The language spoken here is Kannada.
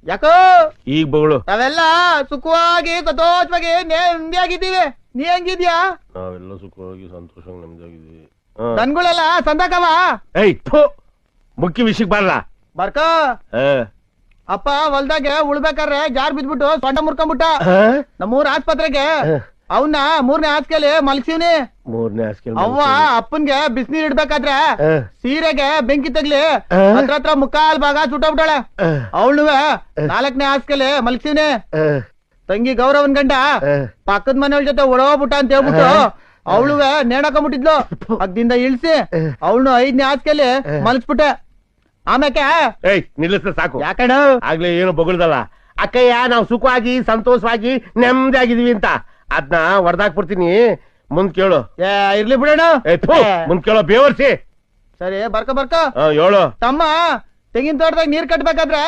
ಯಾಕೋ ಈಗ ಬಗಳು ನಾವೆಲ್ಲ ಸುಖವಾಗಿ ಸಂತೋಷವಾಗಿ ನೆಮ್ಮದಿಯಾಗಿದ್ದೀವಿ. ನೀ ಹೆಂಗಿದ್ಯಾ? ನಾವೆಲ್ಲ ಸುಖವಾಗಿ ಸಂತೋಷವಾಗಿ ನೆಮ್ಮದಿಯಾಗಿದ್ದೀವಿ. ನನ್ಗಳೆಲ್ಲ ಸಂದಾಕವ. ಮುಖ್ಯ ವಿಷಯಕ್ಕೆ ಬರಲ್ಲ ಬರ್ಕ. ಅಪ್ಪ ಹೊಲ್ದಾಗೆ ಉಳ್ಬೇಕಾದ್ರೆ ಜಾರ್ ಬಿದ್ಬಿಟ್ಟು ಸೊಂಟ ಮುರ್ಕೊಂಡ್ಬಿಟ್ಟ. ನಮ್ಮೂರ್ ಆಸ್ಪತ್ರೆಗೆ ಅವನ್ನ 3ನೇ ಹಾಸಿಗೆಲಿ ಮಲ್ಸಿವ್ನಿ. 3ನೇ ಹಾಸಿಗೆ ಅವ್ವ ಅಪ್ಪನ್ಗೆ ಬಿಸಿನೀರ್ ಇಡ್ಬೇಕಾದ್ರೆ ಸೀರೆಗೆ ಬೆಂಕಿ ತಗ್ಲಿ ಹತ್ರ ಮುಕ್ಕಾಲ್ ಭಾಗ ಸುಟ್ಟೋಗ್ಬಿಟ್ಟಾಳೆ. ಅವಳುವೆ 4ನೇ ಹಾಸಿಗೆಲಿ ಮಲ್ಸಿವ್ನಿ. ತಂಗಿ ಗೌರವನ್ ಗಂಡ ಪಕ್ಕದ ಮನೆಯವ್ರ ಜೊತೆ ಒಳಗೋಗ್ಬಿಟ್ಟ ಅಂತ ಹೇಳ್ಬಿಟ್ಟು ಅವಳುವೆ ನೇಣಾಕೊಂಡ್ಬಿಟ್ಟಿದ್ಲು. ಅದ್ದಿಂದ ಇಳ್ಸಿ ಅವಳು 5ನೇ ಹಾಸಿಗೆಲಿ ಮಲ್ಸ್ಬಿಟ್ಟೆ. ಆಮ್ಯಾಕೆ ನಿಲ್ಲಿಸ ಸಾಕು. ಯಾಕಣ ಆಗ್ಲೇ ಏನು ಬಗಳ್ದಲ್ಲ ಅಕ್ಕಯ್ಯ ನಾವು ಸುಖವಾಗಿ ಸಂತೋಷವಾಗಿ ನೆಮ್ಮದಿ ಆಗಿದೀವಿ ಅಂತ ಅದ್ನ ಹೊಡೆದಾಕ್ಬಿಡ್ತೀನಿ. ಮುಂದ್ ಕೇಳು. ಇರ್ಲಿ ಬಿಡೋಣ. ಮುಂದ್ ಕೇಳೋ ಬೇವರ್ಸಿ. ಸರಿ ಬರ್ಕ ಹೇಳು. ತಮ್ಮ ತೆಂಗಿನ ತೋಟದಾಗ ನೀರ್ ಕಟ್ಬೇಕಾದ್ರೆ